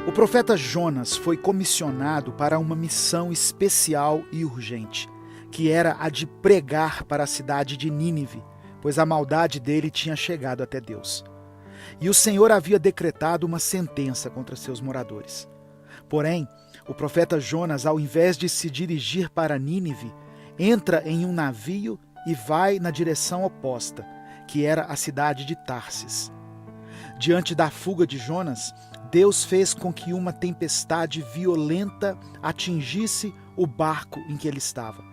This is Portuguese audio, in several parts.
O profeta Jonas foi comissionado para uma missão especial e urgente, que era a de pregar para a cidade de Nínive, pois a maldade dele tinha chegado até Deus. E o Senhor havia decretado uma sentença contra seus moradores. Porém, o profeta Jonas, ao invés de se dirigir para Nínive, entra em um navio e vai na direção oposta, que era a cidade de Tarsis. Diante da fuga de Jonas, Deus fez com que uma tempestade violenta atingisse o barco em que ele estava,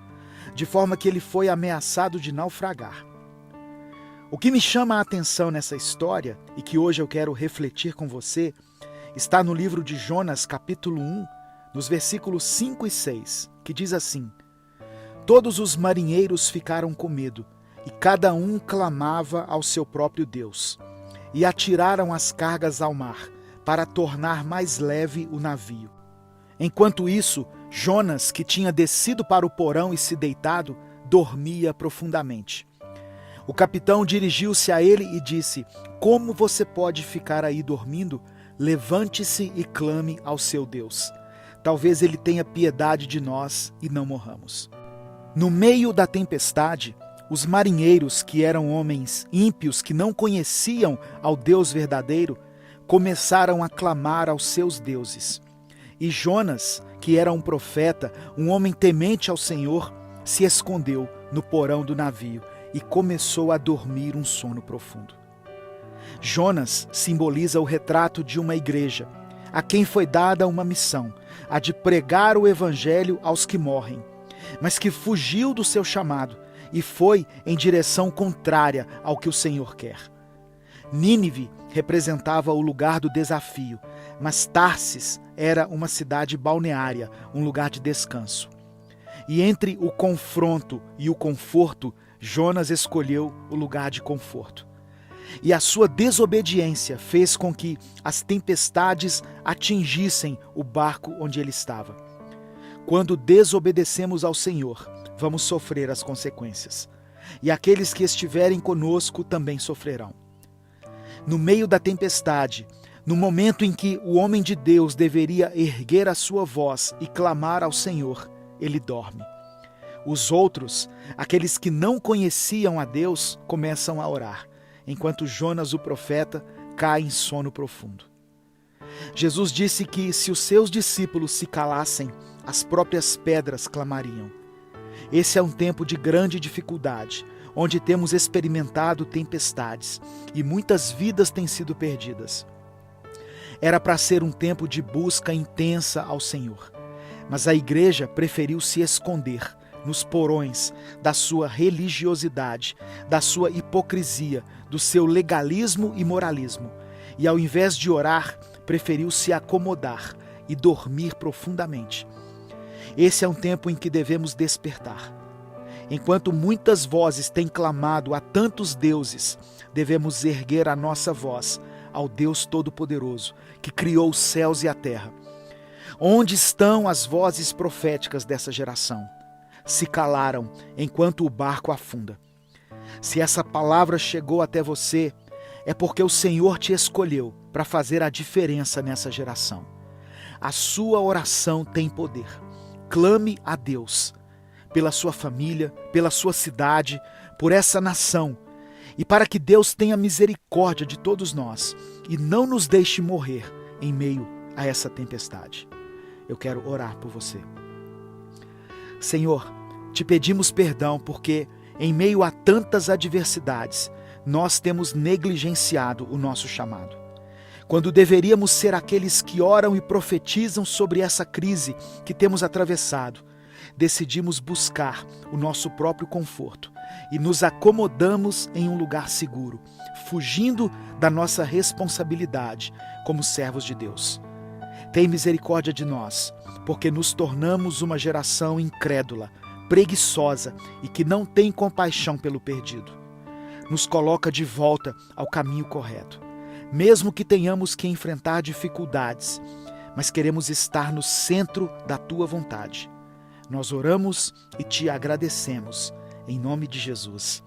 de forma que ele foi ameaçado de naufragar. O que me chama a atenção nessa história, e que hoje eu quero refletir com você, está no livro de Jonas, capítulo 1, nos versículos 5 e 6, que diz assim: Todos os marinheiros ficaram com medo, e cada um clamava ao seu próprio Deus, e atiraram as cargas ao mar, para tornar mais leve o navio. Enquanto isso, Jonas, que tinha descido para o porão e se deitado, dormia profundamente. O capitão dirigiu-se a ele e disse: Como você pode ficar aí dormindo? Levante-se e clame ao seu Deus. Talvez ele tenha piedade de nós e não morramos. No meio da tempestade, os marinheiros, que eram homens ímpios que não conheciam ao Deus verdadeiro, começaram a clamar aos seus deuses. E Jonas, que era um profeta, um homem temente ao Senhor, se escondeu no porão do navio e começou a dormir um sono profundo. Jonas simboliza o retrato de uma igreja, a quem foi dada uma missão, a de pregar o evangelho aos que morrem, mas que fugiu do seu chamado e foi em direção contrária ao que o Senhor quer. Nínive representava o lugar do desafio, mas Tarsis era uma cidade balneária, um lugar de descanso. E entre o confronto e o conforto, Jonas escolheu o lugar de conforto. E a sua desobediência fez com que as tempestades atingissem o barco onde ele estava. Quando desobedecemos ao Senhor, vamos sofrer as consequências. E aqueles que estiverem conosco também sofrerão. No meio da tempestade, no momento em que o homem de Deus deveria erguer a sua voz e clamar ao Senhor, ele dorme. Os outros, aqueles que não conheciam a Deus, começam a orar, enquanto Jonas, o profeta, cai em sono profundo. Jesus disse que se os seus discípulos se calassem, as próprias pedras clamariam. Esse é um tempo de grande dificuldade, onde temos experimentado tempestades e muitas vidas têm sido perdidas. Era para ser um tempo de busca intensa ao Senhor, mas a igreja preferiu se esconder nos porões da sua religiosidade, da sua hipocrisia, do seu legalismo e moralismo, e ao invés de orar, preferiu se acomodar e dormir profundamente. Esse é um tempo em que devemos despertar. Enquanto muitas vozes têm clamado a tantos deuses, devemos erguer a nossa voz ao Deus Todo-Poderoso, que criou os céus e a terra. Onde estão as vozes proféticas dessa geração? Se calaram enquanto o barco afunda. Se essa palavra chegou até você, é porque o Senhor te escolheu para fazer a diferença nessa geração. A sua oração tem poder. Clame a Deus pela sua família, pela sua cidade, por essa nação, e para que Deus tenha misericórdia de todos nós e não nos deixe morrer em meio a essa tempestade. Eu quero orar por você. Senhor, te pedimos perdão porque, em meio a tantas adversidades, nós temos negligenciado o nosso chamado. Quando deveríamos ser aqueles que oram e profetizam sobre essa crise que temos atravessado, decidimos buscar o nosso próprio conforto e nos acomodamos em um lugar seguro, fugindo da nossa responsabilidade como servos de Deus. Tem misericórdia de nós, porque nos tornamos uma geração incrédula, preguiçosa e que não tem compaixão pelo perdido. Nos coloca de volta ao caminho correto. Mesmo que tenhamos que enfrentar dificuldades, mas queremos estar no centro da Tua vontade. Nós oramos e Te agradecemos. Em nome de Jesus.